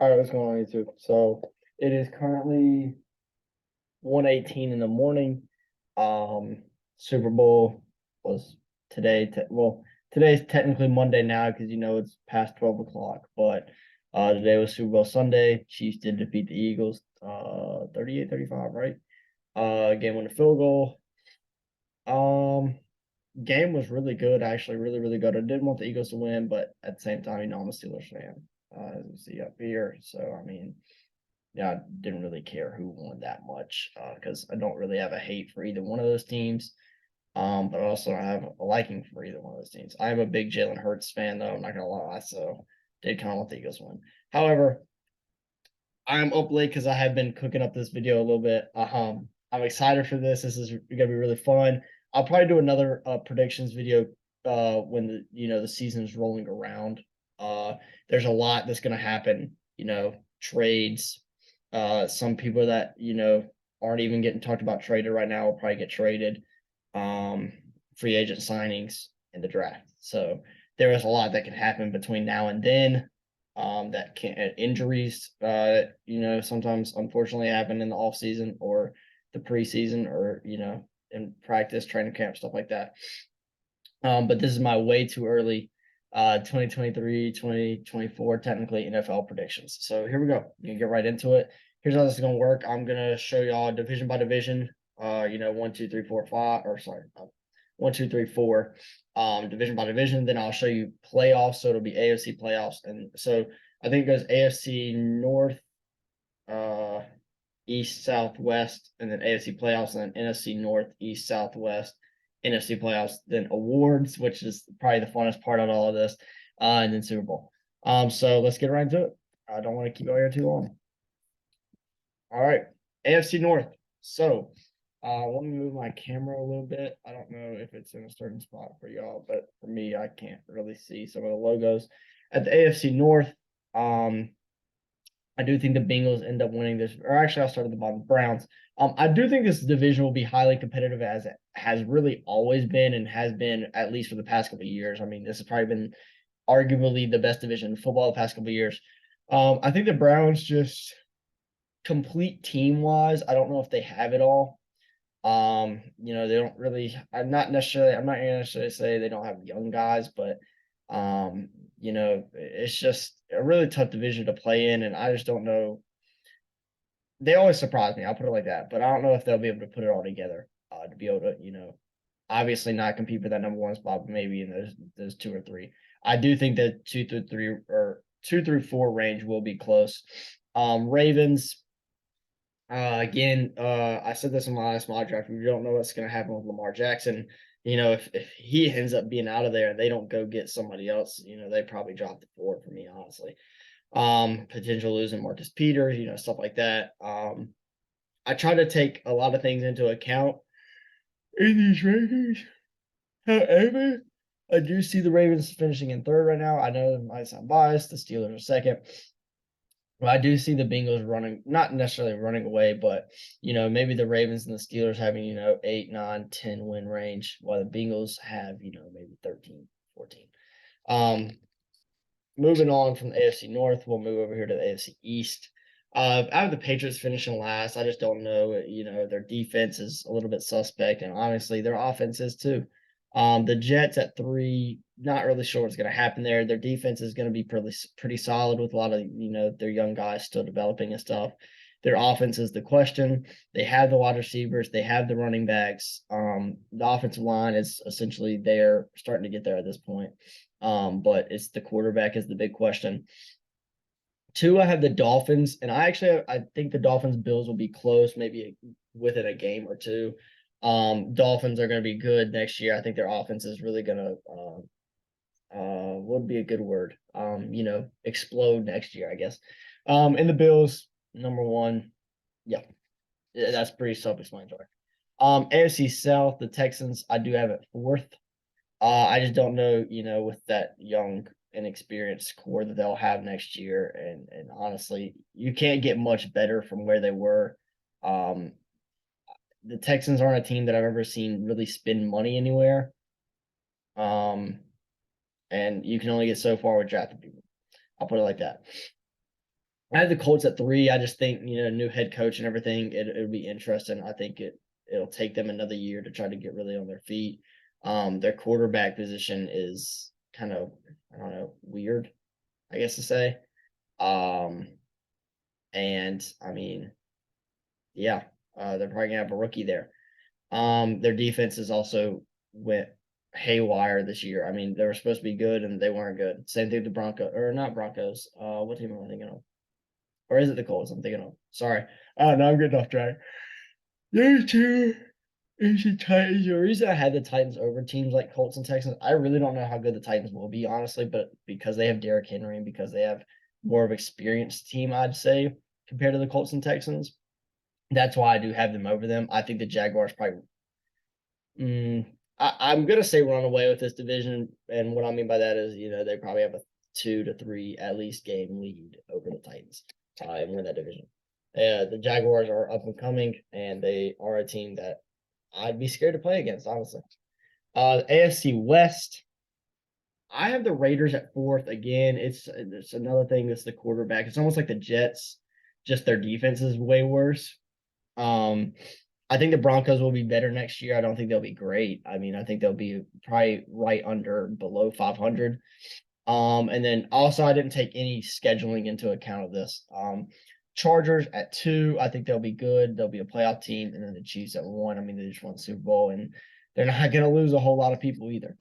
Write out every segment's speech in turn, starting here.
All right, what's going on YouTube? So it is currently 1:18 in the morning. Super Bowl was today. Today's technically Monday now because it's past 12 o'clock. But today was Super Bowl Sunday. Chiefs did defeat the Eagles 38-35, right? Game winning field goal. Game was really good, actually, really, really good. I did want the Eagles to win, but at the same time, I'm a Steelers fan, as you see up here. So, I mean, yeah, I didn't really care who won that much because I don't really have a hate for either one of those teams. But I also have a liking for either one of those teams. I am a big Jalen Hurts fan, though. I'm not gonna lie, so did kind of want the Eagles to win. However, I'm up late because I have been cooking up this video a little bit. I'm excited for this. This is gonna be really fun. I'll probably do another predictions video when the season is rolling around. There's a lot that's gonna happen. Trades. Some people that aren't even getting talked about traded right now will probably get traded. Free agent signings in the draft. So there is a lot that can happen between now and then. That can injuries, sometimes unfortunately happen in the off season or the preseason or in practice, training camp, stuff like that. But this is my way too early 2023, 2024 technically NFL predictions. So here we go. You can get right into it. Here's how this is gonna work. I'm gonna show y'all division by division. 1, 2, 3, 4, 5, or sorry, 1, 2, 3, 4, division by division. Then I'll show you playoffs. So it'll be AFC playoffs. And so I think it goes AFC North, East, South, West, and then AFC playoffs, and then NFC North, East, South, West, NFC playoffs, then awards, which is probably the funnest part of all of this, and then Super Bowl. So let's get right into it. I don't want to keep you here too long. All right, AFC North. So let me move my camera a little bit. I don't know if it's in a certain spot for y'all, but for me, I can't really see some of the logos. At the AFC North, I do think the Bengals end up winning this, or actually, I'll start at the bottom. Browns. I do think this division will be highly competitive, as it has really always been and has been at least for the past couple of years. I mean, this has probably been arguably the best division in football the past couple of years. I think the Browns just complete team wise. I don't know if they have it all. They don't really. I'm not gonna necessarily say they don't have young guys, but it's just a really tough division to play in, and I just don't know. They always surprise me. I'll put it like that, but I don't know if they'll be able to put it all together to be able to, obviously not compete for that number one spot, but maybe in those two or three. I do think that 2 through 3 or 2 through 4 range will be close. Ravens. Again, I said this in my last mock draft. We don't know what's going to happen with Lamar Jackson. If he ends up being out of there and they don't go get somebody else, they probably drop the board for me, honestly. Potential losing Marcus Peters, stuff like that. I try to take a lot of things into account in these rankings. However, I do see the Ravens finishing in third right now. I know it might sound biased. The Steelers are second. Well, I do see the Bengals running, not necessarily running away, but maybe the Ravens and the Steelers having 8, 9, 10 win range, while the Bengals have maybe 13, 14. Moving on from the AFC North, we'll move over here to the AFC East. I have the Patriots finishing last. I just don't know. Their defense is a little bit suspect, and honestly, their offense is too. The Jets at 3, not really sure what's going to happen there. Their defense is going to be pretty solid with a lot of their young guys still developing and stuff. Their offense is the question. They have the wide receivers. They have the running backs. The offensive line is essentially there, starting to get there at this point. But it's the quarterback is the big question. 2, I have the Dolphins, and I think the Dolphins Bills will be close, maybe within a game or two. Dolphins are going to be good next year. I think their offense is really going to would be a good word. Explode next year, I guess. And the Bills, number 1. Yeah, that's pretty self-explanatory. AFC South, the Texans, I do have it 4th. I just don't know, with that young inexperienced core that they'll have next year. And honestly, you can't get much better from where they were. The Texans aren't a team that I've ever seen really spend money anywhere. And you can only get so far with drafting people. I'll put it like that. I have the Colts at 3. I just think, new head coach and everything, it'll be interesting. I think it'll take them another year to try to get really on their feet. Their quarterback position is kind of, I don't know, weird, I guess to say. Um, and I mean, yeah, they're probably gonna have a rookie there. Their defense is also went haywire this year. I mean, they were supposed to be good and they weren't good. Same thing with the Broncos, or not Broncos. What team am I thinking of? Or is it the Colts I'm thinking of? Sorry. Oh, no, I'm getting off track. There's two. Is the Titans. The reason I had the Titans over teams like Colts and Texans, I really don't know how good the Titans will be, honestly, but because they have Derrick Henry and because they have more of an experienced team, I'd say, compared to the Colts and Texans, that's why I do have them over them. I think the Jaguars probably. I'm gonna say run away with this division, and what I mean by that is, they probably have a 2 to 3 at least game lead over the Titans and win that division. The Jaguars are up and coming, and they are a team that I'd be scared to play against, honestly. AFC West, I have the Raiders at 4th. Again, it's another thing that's the quarterback. It's almost like the Jets, just their defense is way worse. I think the Broncos will be better next year. I don't think they'll be great. I mean, I think they'll be probably right under below 500. And then also I didn't take any scheduling into account of this. Chargers at 2, I think they'll be good. They'll be a playoff team, and then the Chiefs at 1. I mean, they just won the Super Bowl, and they're not going to lose a whole lot of people either.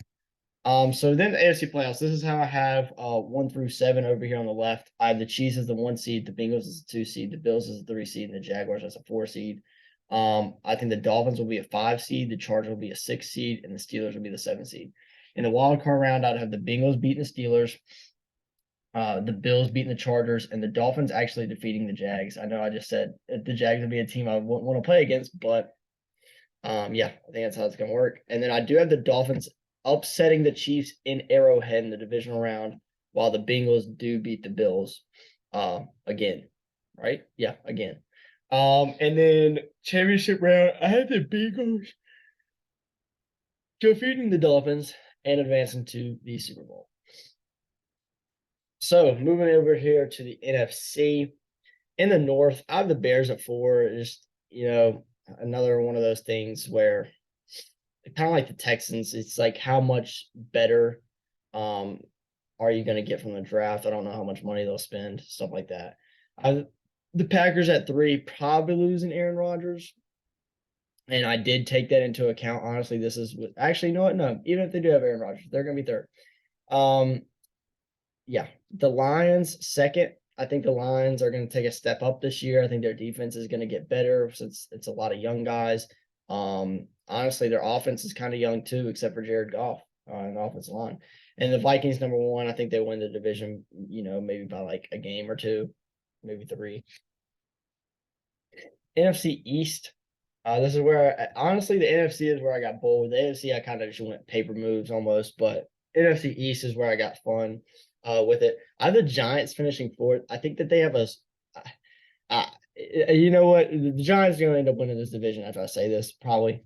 So then the AFC playoffs. This is how I have 1 through 7 over here on the left. I have the Chiefs as the 1 seed, the Bengals as the 2 seed, the Bills as the 3 seed, and the Jaguars as a 4 seed. I think the Dolphins will be a 5 seed, the Chargers will be a 6 seed, and the Steelers will be the 7 seed. In the wild card round, I'd have the Bengals beating the Steelers, the Bills beating the Chargers, and the Dolphins actually defeating the Jags. I know I just said the Jags would be a team I wouldn't want to play against, but yeah, I think that's how it's going to work. And then I do have the Dolphins upsetting the Chiefs in Arrowhead in the divisional round, while the Bengals do beat the Bills again, right? Yeah, again. And then championship round, I had the Bengals defeating the Dolphins and advancing to the Super Bowl. So moving over here to the NFC. In the North, I have the Bears at 4. Just, another one of those things where kind of like the Texans, it's like how much better are you going to get from the draft? I don't know how much money they'll spend, stuff like that. The Packers at 3, probably losing Aaron Rodgers. And I did take that into account. Honestly, this is actually, you know what? No, even if they do have Aaron Rodgers, they're going to be 3rd. Yeah, the Lions 2nd. I think the Lions are going to take a step up this year. I think their defense is going to get better since it's a lot of young guys. Honestly, their offense is kind of young too, except for Jared Goff on the offensive line. And the Vikings number 1. I think they win the division. Maybe by like a game or 2, maybe 3. NFC East. This is where honestly the NFC is where I got bold. The AFC I kind of just went paper moves almost, but NFC East is where I got fun with it. I have the Giants finishing 4th. I think that they have you know what? The Giants are going to end up winning this division after I say this, probably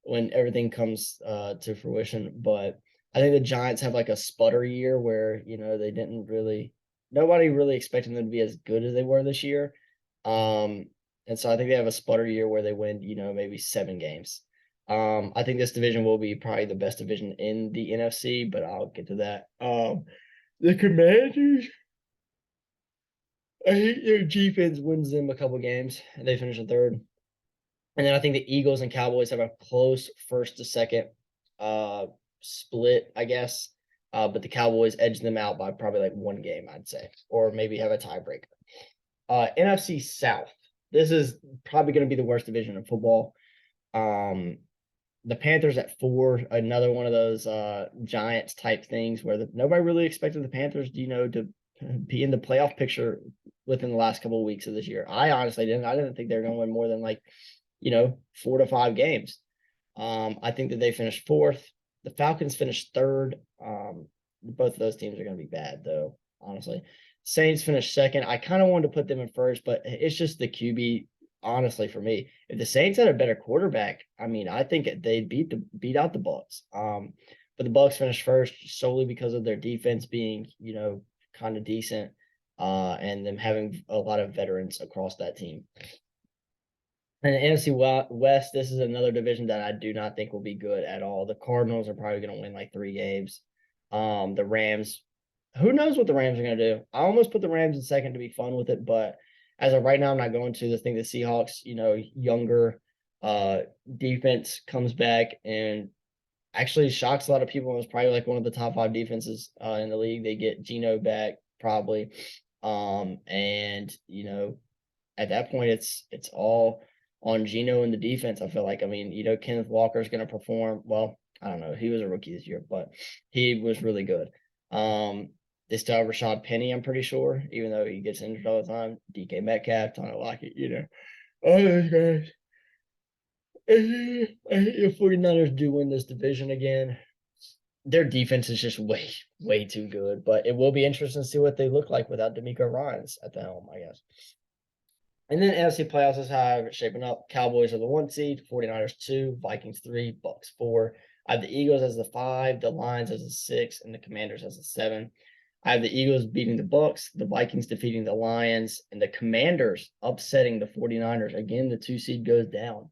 when everything comes to fruition. But I think the Giants have like a sputter year where, nobody really expected them to be as good as they were this year. And so I think they have a sputter year where they win, maybe 7 games. I think this division will be probably the best division in the NFC, but I'll get to that. The Commanders, I think their defense wins them a couple games, and they finish in 3rd. And then I think the Eagles and Cowboys have a close 1st to 2nd split, I guess. But the Cowboys edge them out by probably like 1 game, I'd say, or maybe have a tiebreaker. NFC South. This is probably going to be the worst division in football. The Panthers at 4, another one of those Giants type things where nobody really expected the Panthers, to be in the playoff picture within the last couple of weeks of this year. I honestly didn't. I didn't think they were going to win more than 4 to 5 games. I think that they finished 4th. The Falcons finished 3rd. Both of those teams are going to be bad, though, honestly. Saints finished 2nd. I kind of wanted to put them in 1st, but it's just the QB, honestly, for me. If the Saints had a better quarterback, I mean, I think they'd beat out the Bucs. But the Bucs finished 1st solely because of their defense being, kind of decent. and them having a lot of veterans across that team. And the NFC West, this is another division that I do not think will be good at all. The Cardinals are probably going to win like 3 games. The Rams, who knows what the Rams are going to do? I almost put the Rams in second to be fun with it, but as of right now, I'm not going to. The thing the Seahawks, younger defense comes back and actually shocks a lot of people. It was probably like one of the top 5 defenses in the league. They get Geno back probably, and at that point, it's all on Geno and the defense. I feel like, Kenneth Walker is going to perform well. I don't know. He was a rookie this year, but he was really good. They still have Rashad Penny, I'm pretty sure, even though he gets injured all the time. DK Metcalf, Tyler Lockett, all those guys. If 49ers do win this division again, their defense is just way, way too good. But it will be interesting to see what they look like without D'Amico Ryans at the helm, I guess. And then NFC Playoffs is how I have it shaping up. Cowboys are the 1 seed, 49ers 2, Vikings 3, Bucks 4. I have the Eagles as the 5, the Lions as the 6, and the Commanders as the 7. I have the Eagles beating the Bucks, the Vikings defeating the Lions, and the Commanders upsetting the 49ers. Again, the 2 seed goes down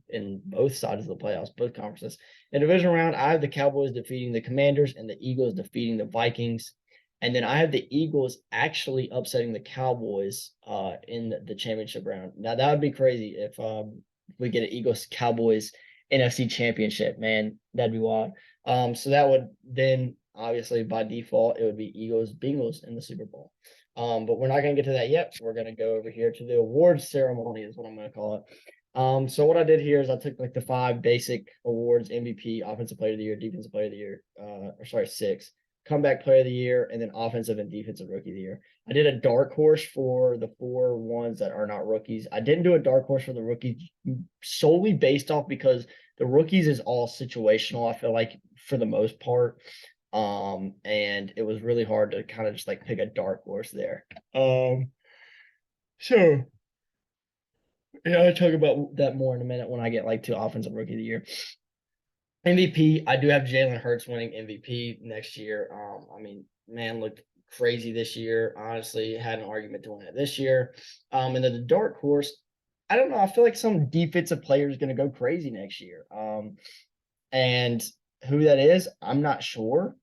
in both sides of the playoffs, both conferences. In the division round, I have the Cowboys defeating the Commanders and the Eagles defeating the Vikings. And then I have the Eagles actually upsetting the Cowboys in the championship round. Now, that would be crazy if we get an Eagles-Cowboys NFC championship, man. That'd be wild. So that would then, obviously, by default, it would be Eagles-Bengals in the Super Bowl. But we're not going to get to that yet. We're going to go over here to the awards ceremony is what I'm going to call it. So what I did here is I took like the 5 basic awards: MVP, Offensive Player of the Year, Defensive Player of the Year, 6. Comeback Player of the Year, and then Offensive and Defensive Rookie of the Year. I did a dark horse for the 4 ones that are not rookies. I didn't do a dark horse for the rookies solely based off because the rookies is all situational, I feel like, for the most part. And it was really hard to kind of just like pick a dark horse there. So I'll talk about that more in a minute when I get like to Offensive Rookie of the Year. MVP, I do have Jalen Hurts winning MVP next year. Man looked crazy this year. Honestly, had an argument to win it this year. And then the dark horse, I don't know. I feel like some defensive player is going to go crazy next year. And who that is, I'm not sure.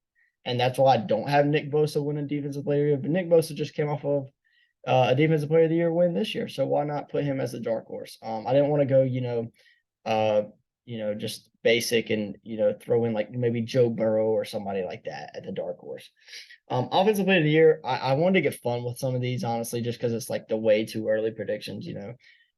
And that's why I don't have Nick Bosa winning Defensive Player of the Year. But Nick Bosa just came off of a Defensive Player of the Year win this year. So why not put him as the dark horse? I didn't want to go, just basic and, throw in like maybe Joe Burrow or somebody like that at the dark horse. Offensive Player of the Year, I wanted to get fun with some of these, honestly, just because it's like the way too early predictions,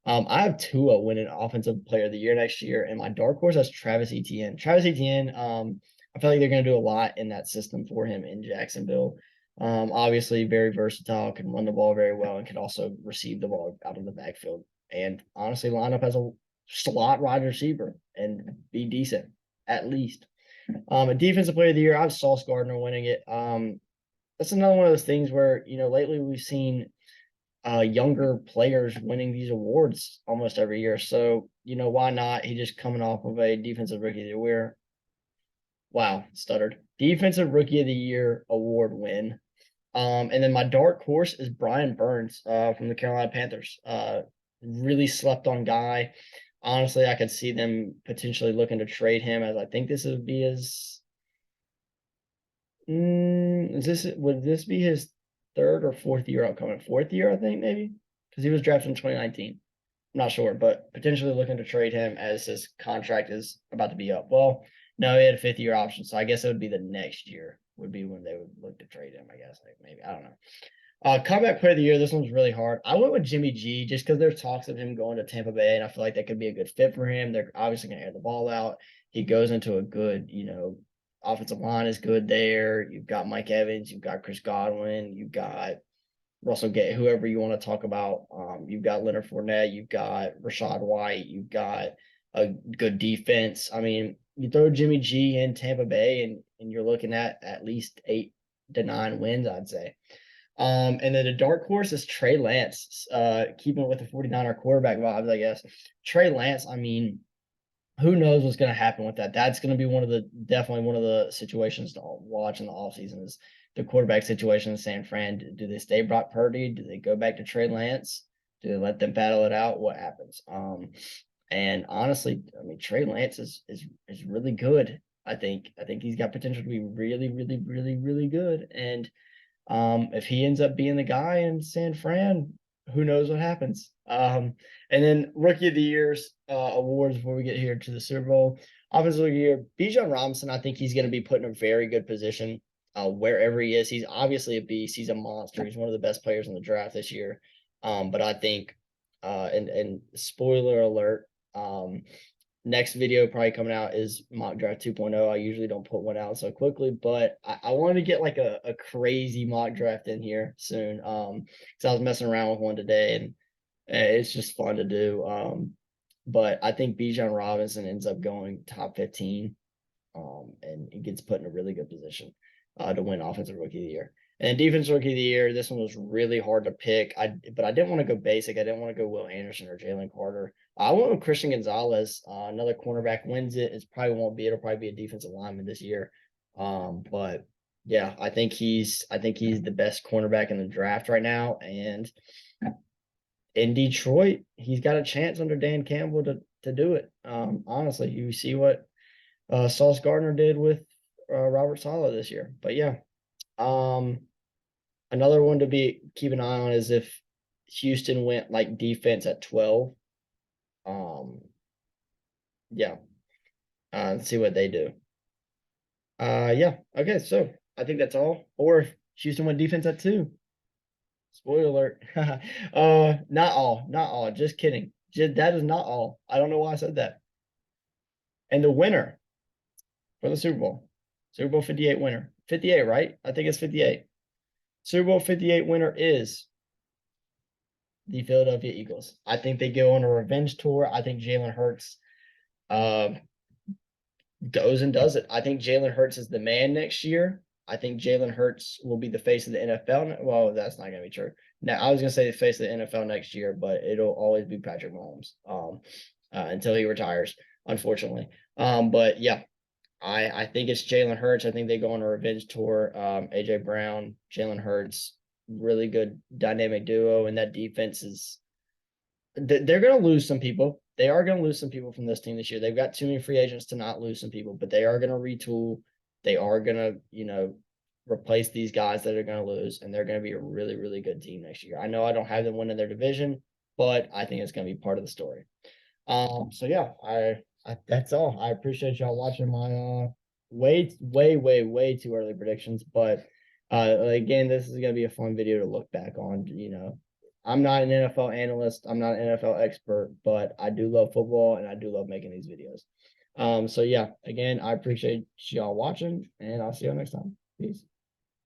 I have Tua winning Offensive Player of the Year next year, and my dark horse is Travis Etienne. Travis Etienne, I feel like they're going to do a lot in that system for him in Jacksonville. Obviously, very versatile, can run the ball very well, and can also receive the ball out of the backfield. And honestly, line up as a slot wide receiver and be decent, at least. A Defensive Player of the Year, I have Sauce Gardner winning it. That's another one of those things where, lately we've seen younger players winning these awards almost every year. So, why not? He just coming off of a Defensive Rookie of the Year. Wow, stuttered. Defensive Rookie of the Year award win. And then my dark horse is Brian Burns from the Carolina Panthers. Really slept on guy. Honestly, I could see them potentially looking to trade him, as I think this would be his. Would this be his 3rd or 4th year upcoming? 4th year, I think, maybe, because he was drafted in 2019. I'm not sure, but potentially looking to trade him as his contract is about to be up. Well, no, he had a 5th year option, so I guess it would be the next year would be when they would look to trade him. I guess maybe I don't know. Comeback Player of the Year, this one's really hard. I went with Jimmy G just because there's talks of him going to Tampa Bay, and I feel like that could be a good fit for him. They're obviously going to air the ball out. He goes into a good, offensive line is good there. You've got Mike Evans, you've got Chris Godwin, you've got Russell Gay, whoever you want to talk about. You've got Leonard Fournette, you've got Rashad White, you've got a good defense. I mean, you throw Jimmy G in Tampa Bay, and you're looking at least 8 to 9 wins, I'd say. And then the dark horse is Trey Lance, keeping with the 49er quarterback vibes, I guess. Trey Lance, I mean, who knows what's going to happen with that? That's going to be definitely one of the situations to watch in the offseason is the quarterback situation in San Fran. Do they stay Brock Purdy? Do they go back to Trey Lance? Do they let them battle it out? What happens? And honestly, I mean, Trey Lance is really good. I think he's got potential to be really, really, really, really good. And if he ends up being the guy in San Fran, who knows what happens? And then Rookie of the Year's awards before we get here to the Super Bowl. Offensive Rookie of the Year, Bijan Robinson. I think he's going to be put in a very good position wherever he is. He's obviously a beast. He's a monster. He's one of the best players in the draft this year. But I think, and spoiler alert, next video probably coming out is mock draft 2.0. I usually don't put one out so quickly, but I wanted to get like a crazy mock draft in here soon. Because I was messing around with one today, and it's just fun to do. But I think Bijan Robinson ends up going top 15, and he gets put in a really good position to win Offensive Rookie of the Year. And Defense Rookie of the Year, this one was really hard to pick. But I didn't want to go basic. I didn't want to go Will Anderson or Jalen Carter. I went with Christian Gonzalez. Another cornerback wins it. It'll probably be a defensive lineman this year. But yeah, I think he's the best cornerback in the draft right now. And in Detroit, he's got a chance under Dan Campbell to do it. Honestly, you see what Sauce Gardner did with Robert Saleh this year. But yeah. Another one to keep an eye on is if Houston went like defense at 12. Yeah. Let's see what they do. Yeah. Okay, so I think that's all. Or if Houston went defense at 2. Spoiler alert. Not all. Just kidding. That is not all. I don't know why I said that. And the winner for the Super Bowl 58 winner. 58, right? I think it's 58. Super Bowl 58 winner is the Philadelphia Eagles. I think they go on a revenge tour. I think Jalen Hurts goes and does it. I think Jalen Hurts is the man next year. I think Jalen Hurts will be the face of the NFL. Well, that's not going to be true. Now, I was going to say the face of the NFL next year, but it'll always be Patrick Mahomes until he retires, unfortunately. But yeah, I think it's Jalen Hurts. I think they go on a revenge tour. AJ Brown, Jalen Hurts, really good dynamic duo, and that defense is. They're going to lose some people. They are going to lose some people from this team this year. They've got too many free agents to not lose some people, but they are going to retool. They are going to, replace these guys that are going to lose, and they're going to be a really, really good team next year. I know I don't have them winning their division, but I think it's going to be part of the story. So yeah, that's all. I appreciate y'all watching my way too early predictions, but again, this is going to be a fun video to look back on. I'm not an NFL analyst, I'm not an NFL expert, but I do love football and I do love making these videos. So yeah, again, I appreciate y'all watching, and I'll see y'all next time. Peace.